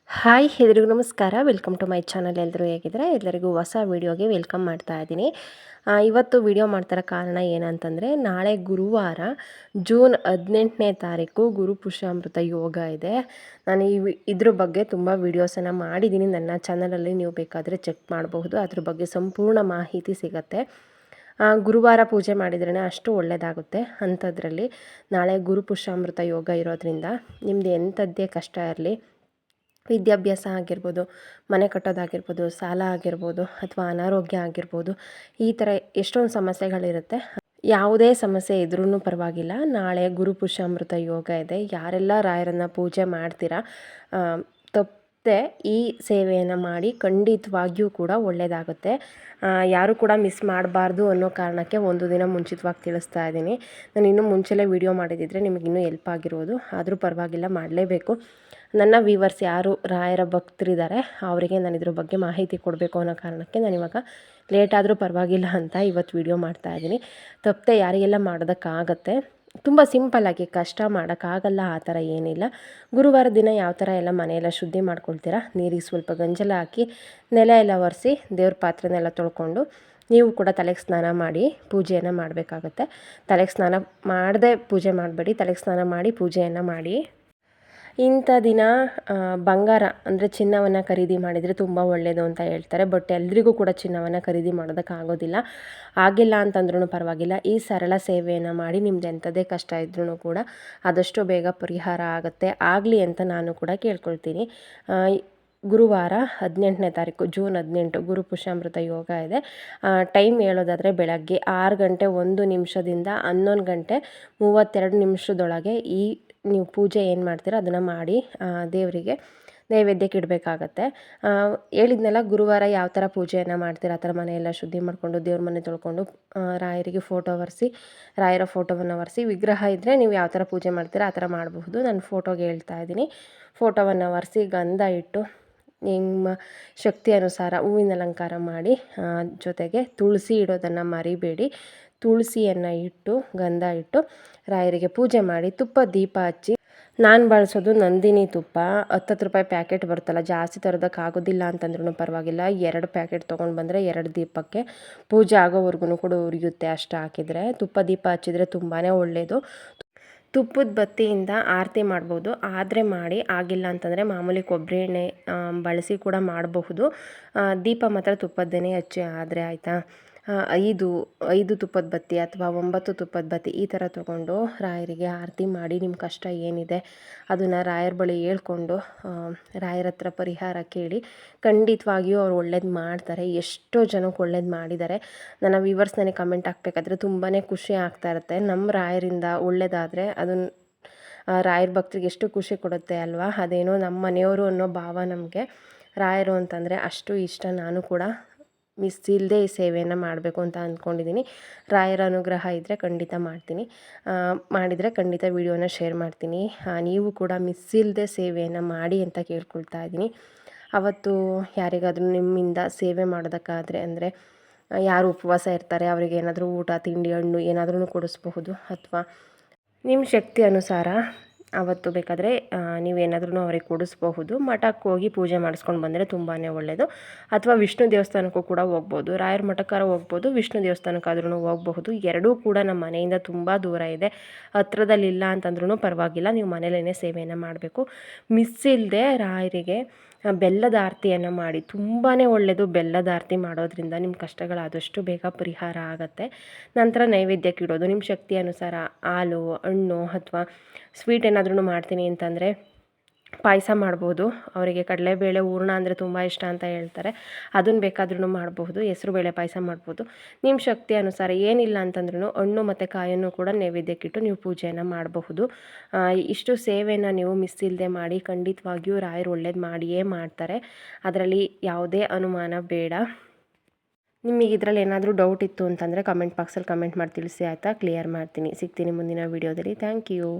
Hi ಎಲ್ರಿಗೂ ನಮಸ್ಕಾರ. Welcome to my channel. ಎಲ್ಲರೂ ಹೇಗಿದ್ದಾರೆ? ಎಲ್ಲರಿಗೂ ಹೊಸ ವೀಡಿಯೋಗೆ ವೆಲ್ಕಮ್ ಮಾಡ್ತಾ ಇದ್ದೀನಿ. ಇವತ್ತು ವಿಡಿಯೋ ಮಾಡ್ತಾರೋ ಕಾರಣ ಏನಂತಂದರೆ, ನಾಳೆ ಗುರುವಾರ ಜೂನ್ 18ನೇ ತಾರೀಕು ಗುರು ಪುಷ್ಯಾಮೃತ ಯೋಗ ಇದೆ. ನಾನು ಇದ್ರ ಬಗ್ಗೆ ತುಂಬ ವೀಡಿಯೋಸನ್ನು ಮಾಡಿದ್ದೀನಿ ನನ್ನ ಚಾನಲಲ್ಲಿ, ನೀವು ಬೇಕಾದರೆ ಚೆಕ್ ಮಾಡಬಹುದು. ಅದ್ರ ಬಗ್ಗೆ ಸಂಪೂರ್ಣ ಮಾಹಿತಿ ಸಿಗುತ್ತೆ. ಗುರುವಾರ ಪೂಜೆ ಮಾಡಿದ್ರೇ ಅಷ್ಟು ಒಳ್ಳೆಯದಾಗುತ್ತೆ. ಅಂಥದ್ರಲ್ಲಿ ನಾಳೆ ಗುರು ಪುಷ್ಯಾಮೃತ ಯೋಗ ಇರೋದ್ರಿಂದ ನಿಮ್ಮದು ಎಂಥದ್ದೇ ಕಷ್ಟ ಇರಲಿ, ವಿದ್ಯಾಭ್ಯಾಸ ಆಗಿರ್ಬೋದು, ಮನೆ ಕಟ್ಟೋದಾಗಿರ್ಬೋದು, ಸಾಲ ಆಗಿರ್ಬೋದು, ಅಥವಾ ಅನಾರೋಗ್ಯ ಆಗಿರ್ಬೋದು, ಈ ಥರ ಎಷ್ಟೊಂದು ಸಮಸ್ಯೆಗಳಿರುತ್ತೆ. ಯಾವುದೇ ಸಮಸ್ಯೆ ಇದ್ರೂ ಪರವಾಗಿಲ್ಲ, ನಾಳೆ ಗುರು ಪುಷ್ಯಾಮೃತ ಯೋಗ ಇದೆ. ಯಾರೆಲ್ಲ ರಾಯರನ್ನು ಪೂಜೆ ಮಾಡ್ತೀರಾ ತಪ್ಪದೆ ಈ ಸೇವೆಯನ್ನು ಮಾಡಿ, ಖಂಡಿತವಾಗಿಯೂ ಕೂಡ ಒಳ್ಳೆಯದಾಗುತ್ತೆ. ಯಾರು ಕೂಡ ಮಿಸ್ ಮಾಡಬಾರ್ದು ಅನ್ನೋ ಕಾರಣಕ್ಕೆ ಒಂದು ದಿನ ಮುಂಚಿತವಾಗಿ ತಿಳಿಸ್ತಾ ಇದ್ದೀನಿ. ನಾನು ಇನ್ನೂ ಮುಂಚೆಲೇ ವೀಡಿಯೋ ಮಾಡಿದ್ದಿದ್ರೆ ನಿಮಗಿನ್ನೂ ಹೆಲ್ಪ್ ಆಗಿರೋದು, ಆದರೂ ಪರವಾಗಿಲ್ಲ, ಮಾಡಲೇಬೇಕು. ನನ್ನ ವ್ಯೂವರ್ಸ್ ಯಾರು ರಾಯರ ಭಕ್ತರಿದ್ದಾರೆ ಅವರಿಗೆ ನಾನು ಇದ್ರ ಬಗ್ಗೆ ಮಾಹಿತಿ ಕೊಡಬೇಕು ಅನ್ನೋ ಕಾರಣಕ್ಕೆ ನಾನಿವಾಗ ಲೇಟ್ ಆದರೂ ಪರವಾಗಿಲ್ಲ ಅಂತ ಇವತ್ತು ವೀಡಿಯೋ ಮಾಡ್ತಾಯಿದ್ದೀನಿ. ತಪ್ಪದೆ ಯಾರಿಗೆಲ್ಲ ಮಾಡೋದಕ್ಕಾಗತ್ತೆ, ತುಂಬ ಸಿಂಪಲ್ಲಾಗಿ, ಕಷ್ಟ ಮಾಡೋಕ್ಕಾಗಲ್ಲ ಆ ಥರ ಏನಿಲ್ಲ. ಗುರುವಾರ ದಿನ ಯಾವ ಥರ ಎಲ್ಲ ಮನೆಯೆಲ್ಲ ಶುದ್ಧಿ ಮಾಡ್ಕೊಳ್ತೀರಾ, ನೀರಿಗೆ ಸ್ವಲ್ಪ ಗಂಜಲ ಹಾಕಿ ನೆಲ ಎಲ್ಲ ಒರೆಸಿ ದೇವ್ರ ಪಾತ್ರೆನೆಲ್ಲ ತೊಳ್ಕೊಂಡು ನೀವು ಕೂಡ ತಲೆಗೆ ಸ್ನಾನ ಮಾಡಿ ಪೂಜೆಯನ್ನು ಮಾಡಬೇಕಾಗತ್ತೆ. ತಲೆಗೆ ಸ್ನಾನ ಮಾಡದೆ ಪೂಜೆ ಮಾಡಬೇಡಿ, ತಲೆಗೆ ಸ್ನಾನ ಮಾಡಿ ಪೂಜೆಯನ್ನು ಮಾಡಿ. ಇಂಥ ದಿನ ಬಂಗಾರ ಅಂದರೆ ಚಿನ್ನವನ್ನು ಖರೀದಿ ಮಾಡಿದರೆ ತುಂಬ ಒಳ್ಳೆಯದು ಅಂತ ಹೇಳ್ತಾರೆ. ಬಟ್ ಎಲ್ರಿಗೂ ಕೂಡ ಚಿನ್ನವನ್ನು ಖರೀದಿ ಮಾಡೋದಕ್ಕಾಗೋದಿಲ್ಲ. ಆಗಿಲ್ಲ ಅಂತಂದ್ರೂ ಪರವಾಗಿಲ್ಲ, ಈ ಸರಳ ಸೇವೆಯನ್ನು ಮಾಡಿ ನಿಮ್ದು ಎಂಥದೇ ಕಷ್ಟ ಇದ್ರೂ ಕೂಡ ಆದಷ್ಟು ಬೇಗ ಪರಿಹಾರ ಆಗುತ್ತೆ, ಆಗಲಿ ಅಂತ ನಾನು ಕೂಡ ಕೇಳ್ಕೊಳ್ತೀನಿ. ಗುರುವಾರ 18ನೇ ತಾರೀಕು ಜೂನ್ 18 ಗುರು ಪುಷ್ಯಾಮೃತ ಯೋಗ ಇದೆ. ಟೈಮ್ ಹೇಳೋದಾದರೆ ಬೆಳಗ್ಗೆ 6 ಗಂಟೆ 1 ನಿಮಿಷದಿಂದ 11 ಗಂಟೆ 32 ನಿಮಿಷದೊಳಗೆ ಈ ನೀವು ಪೂಜೆ ಏನು ಮಾಡ್ತೀರೋ ಅದನ್ನು ಮಾಡಿ ದೇವರಿಗೆ ನೈವೇದ್ಯಕ್ಕೆ ಇಡಬೇಕಾಗತ್ತೆ. ಹೇಳಿದ್ನೆಲ್ಲ, ಗುರುವಾರ ಯಾವ ಥರ ಪೂಜೆಯನ್ನು ಮಾಡ್ತೀರ ಆ ಥರ ಮನೆಯೆಲ್ಲ ಶುದ್ಧಿ ಮಾಡಿಕೊಂಡು ದೇವ್ರ ಮನೆ ತೊಳ್ಕೊಂಡು ರಾಯರಿಗೆ ಫೋಟೋ ಒರೆಸಿ, ರಾಯರ ಫೋಟೋವನ್ನು ಒರೆಸಿ, ವಿಗ್ರಹ ಇದ್ದರೆ ನೀವು ಯಾವ ಥರ ಪೂಜೆ ಮಾಡ್ತೀರ ಆ ಥರ ಮಾಡಬಹುದು. ನಾನು ಫೋಟೋಗೆ ಹೇಳ್ತಾ ಇದ್ದೀನಿ. ಫೋಟೋವನ್ನು ಒರೆಸಿ ಗಂಧ ಇಟ್ಟು ನಿಮ್ಮ ಶಕ್ತಿ ಅನುಸಾರ ಹೂವಿನ ಅಲಂಕಾರ ಮಾಡಿ, ಜೊತೆಗೆ ತುಳಸಿ ಇಡೋದನ್ನು ಮರಿಬೇಡಿ. ತುಳಸಿಯನ್ನು ಇಟ್ಟು ಗಂಧ ಇಟ್ಟು ರಾಯರಿಗೆ ಪೂಜೆ ಮಾಡಿ ತುಪ್ಪ ದೀಪ ಹಚ್ಚಿ. ನಾನು ಬಳಸೋದು ನಂದಿನಿ ತುಪ್ಪ, 10 ರೂಪಾಯಿ ಪ್ಯಾಕೆಟ್ ಬರುತ್ತಲ್ಲ, ಜಾಸ್ತಿ ತರೋದಕ್ಕಾಗೋದಿಲ್ಲ ಅಂತಂದ್ರೂ ಪರವಾಗಿಲ್ಲ, 2 ಪ್ಯಾಕೆಟ್ ತೊಗೊಂಡು ಬಂದರೆ 2 ದೀಪಕ್ಕೆ ಪೂಜೆ ಆಗೋವರೆಗೂ ಕೂಡ ಉರಿಯುತ್ತೆ. ಅಷ್ಟು ಹಾಕಿದರೆ ತುಪ್ಪ ದೀಪ ಹಚ್ಚಿದರೆ ತುಂಬಾ ಒಳ್ಳೆಯದು. ತುಪ್ಪದ ಬತ್ತಿಯಿಂದ ಆರತಿ ಮಾಡ್ಬೋದು, ಆದರೆ ಮಾಡಿ. ಆಗಿಲ್ಲ ಅಂತಂದರೆ ಮಾಮೂಲಿ ಕೊಬ್ಬರಿ ಎಣ್ಣೆ ಬಳಸಿ ಕೂಡ ಮಾಡಬಹುದು. ದೀಪ ಮಾತ್ರ ತುಪ್ಪದ್ದೇನೆ ಹಚ್ಚಿ ಆದರೆ ಆಯಿತಾ. 5 ತುಪ್ಪದ ಬತ್ತಿ ಅಥವಾ 9 ತುಪ್ಪದ ಬತ್ತಿ ಈ ಥರ ತೊಗೊಂಡು ರಾಯರಿಗೆ ಆರತಿ ಮಾಡಿ, ನಿಮ್ಮ ಕಷ್ಟ ಏನಿದೆ ಅದನ್ನು ರಾಯರ ಬಳಿ ಹೇಳ್ಕೊಂಡು ರಾಯರ ಹತ್ರ ಪರಿಹಾರ ಕೇಳಿ. ಖಂಡಿತವಾಗಿಯೂ ಅವ್ರು ಒಳ್ಳೇದು ಮಾಡ್ತಾರೆ. ಎಷ್ಟೋ ಜನಕ್ಕೆ ಒಳ್ಳೇದು ಮಾಡಿದ್ದಾರೆ. ನನ್ನ ವ್ಯೂವರ್ಸ್ ನನಗೆ ಕಮೆಂಟ್ ಹಾಕಬೇಕಾದ್ರೆ ತುಂಬಾ ಖುಷಿ ಆಗ್ತಾ ಇರುತ್ತೆ. ನಮ್ಮ ರಾಯರಿಂದ ಒಳ್ಳೇದಾದರೆ ಅದನ್ನು ರಾಯರ ಭಕ್ತರಿಗೆ ಎಷ್ಟು ಖುಷಿ ಕೊಡುತ್ತೆ ಅಲ್ವಾ. ಅದೇನೋ ನಮ್ಮ ಮನೆಯವರು ಅನ್ನೋ ಭಾವ ನಮಗೆ. ರಾಯರು ಅಂತಂದರೆ ಅಷ್ಟು ಇಷ್ಟ. ನಾನು ಕೂಡ ಮಿಸ್ ಇಲ್ಲದೆ ಈ ಸೇವೆಯನ್ನು ಮಾಡಬೇಕು ಅಂತ ಅಂದ್ಕೊಂಡಿದ್ದೀನಿ. ರಾಯರ ಅನುಗ್ರಹ ಇದ್ದರೆ ಖಂಡಿತ ಮಾಡ್ತೀನಿ. ಮಾಡಿದರೆ ಖಂಡಿತ ವೀಡಿಯೋನ ಶೇರ್ ಮಾಡ್ತೀನಿ. ನೀವು ಕೂಡ ಮಿಸ್ ಇಲ್ಲದೆ ಸೇವೆಯನ್ನು ಮಾಡಿ ಅಂತ ಕೇಳ್ಕೊಳ್ತಾ ಇದ್ದೀನಿ. ಅವತ್ತು ಯಾರಿಗಾದರೂ ನಿಮ್ಮಿಂದ ಸೇವೆ ಮಾಡೋದಕ್ಕಾದರೆ, ಅಂದರೆ ಯಾರು ಉಪವಾಸ ಇರ್ತಾರೆ ಅವರಿಗೆ ಏನಾದರೂ ಊಟ ತಿಂಡಿ ಹಣ್ಣು ಏನಾದ್ರೂ ಕೊಡಿಸ್ಬಹುದು. ಅಥವಾ ನಿಮ್ಮ ಶಕ್ತಿ ಅನುಸಾರ ಅವತ್ತು ಬೇಕಾದರೆ ನೀವೇನಾದ್ರೂ ಅವ್ರಿಗೆ ಕೊಡಿಸ್ಬಹುದು. ಮಠಕ್ಕೆ ಹೋಗಿ ಪೂಜೆ ಮಾಡಿಸ್ಕೊಂಡು ಬಂದರೆ ತುಂಬಾ ಒಳ್ಳೆಯದು. ಅಥವಾ ವಿಷ್ಣು ದೇವಸ್ಥಾನಕ್ಕೂ ಕೂಡ ಹೋಗ್ಬೋದು. ರಾಯರ ಮಠಕ್ಕಾರ ಹೋಗ್ಬೋದು, ವಿಷ್ಣು ದೇವಸ್ಥಾನಕ್ಕಾದ್ರೂ ಹೋಗಬಹುದು. ಎರಡೂ ಕೂಡ ನಮ್ಮ ಮನೆಯಿಂದ ತುಂಬ ದೂರ ಇದೆ. ಹತ್ರದಲ್ಲಿಲ್ಲ ಅಂತಂದ್ರೂ ಪರವಾಗಿಲ್ಲ, ನೀವು ಮನೇಲೇ ಸೇವೆಯನ್ನು ಮಾಡಬೇಕು. ಮಿಸ್ ಇಲ್ಲದೆ ರಾಯರಿಗೆ ಬೆಲ್ಲದ ಆರತಿಯನ್ನು ಮಾಡಿ. ತುಂಬಾ ಒಳ್ಳೆಯದು ಬೆಲ್ಲದ ಆರತಿ ಮಾಡೋದ್ರಿಂದ ನಿಮ್ಮ ಕಷ್ಟಗಳಾದಷ್ಟು ಬೇಗ ಪರಿಹಾರ ಆಗುತ್ತೆ. ನಂತರ ನೈವೇದ್ಯಕ್ಕೆ ಇಡೋದು ನಿಮ್ಮ ಶಕ್ತಿ ಅನುಸಾರ ಹಾಲು ಹಣ್ಣು ಅಥವಾ ಸ್ವೀಟ್ ಏನಾದ್ರೂ ಮಾಡ್ತೀನಿ ಅಂತಂದರೆ ಪಾಯಸ ಮಾಡ್ಬೋದು. ಅವರಿಗೆ ಕಡಲೆಬೇಳೆ ಹೂರ್ಣ ಅಂದರೆ ತುಂಬ ಇಷ್ಟ ಅಂತ ಹೇಳ್ತಾರೆ, ಅದನ್ನು ಬೇಕಾದ್ರೂ ಮಾಡಬಹುದು. ಹೆಸರುಬೇಳೆ ಪಾಯಸ ಮಾಡ್ಬೋದು. ನಿಮ್ಮ ಶಕ್ತಿ ಅನುಸಾರ. ಏನಿಲ್ಲ ಅಂತಂದ್ರೂ ಹಣ್ಣು ಮತ್ತು ಕಾಯನ್ನು ಕೂಡ ನೈವೇದ್ಯಕ್ಕಿಟ್ಟು ನೀವು ಪೂಜೆಯನ್ನು ಮಾಡಬಹುದು. ಇಷ್ಟು ಸೇವೆಯನ್ನು ನೀವು ಮಿಸ್ ಇಲ್ಲದೆ ಮಾಡಿ. ಖಂಡಿತವಾಗಿಯೂ ರಾಯರು ಒಳ್ಳೇದು ಮಾಡಿಯೇ ಮಾಡ್ತಾರೆ, ಅದರಲ್ಲಿ ಯಾವುದೇ ಅನುಮಾನ ಬೇಡ. ನಿಮಗೆ ಇದರಲ್ಲಿ ಏನಾದರೂ ಡೌಟ್ ಇತ್ತು ಅಂತಂದರೆ ಕಮೆಂಟ್ ಬಾಕ್ಸಲ್ಲಿ ಕಮೆಂಟ್ ಮಾಡಿ ತಿಳಿಸಿ ಆಯಿತಾ. ಕ್ಲಿಯರ್ ಮಾಡ್ತೀನಿ. ಸಿಗ್ತೀನಿ ಮುಂದಿನ ವೀಡಿಯೋದಲ್ಲಿ. Thank you.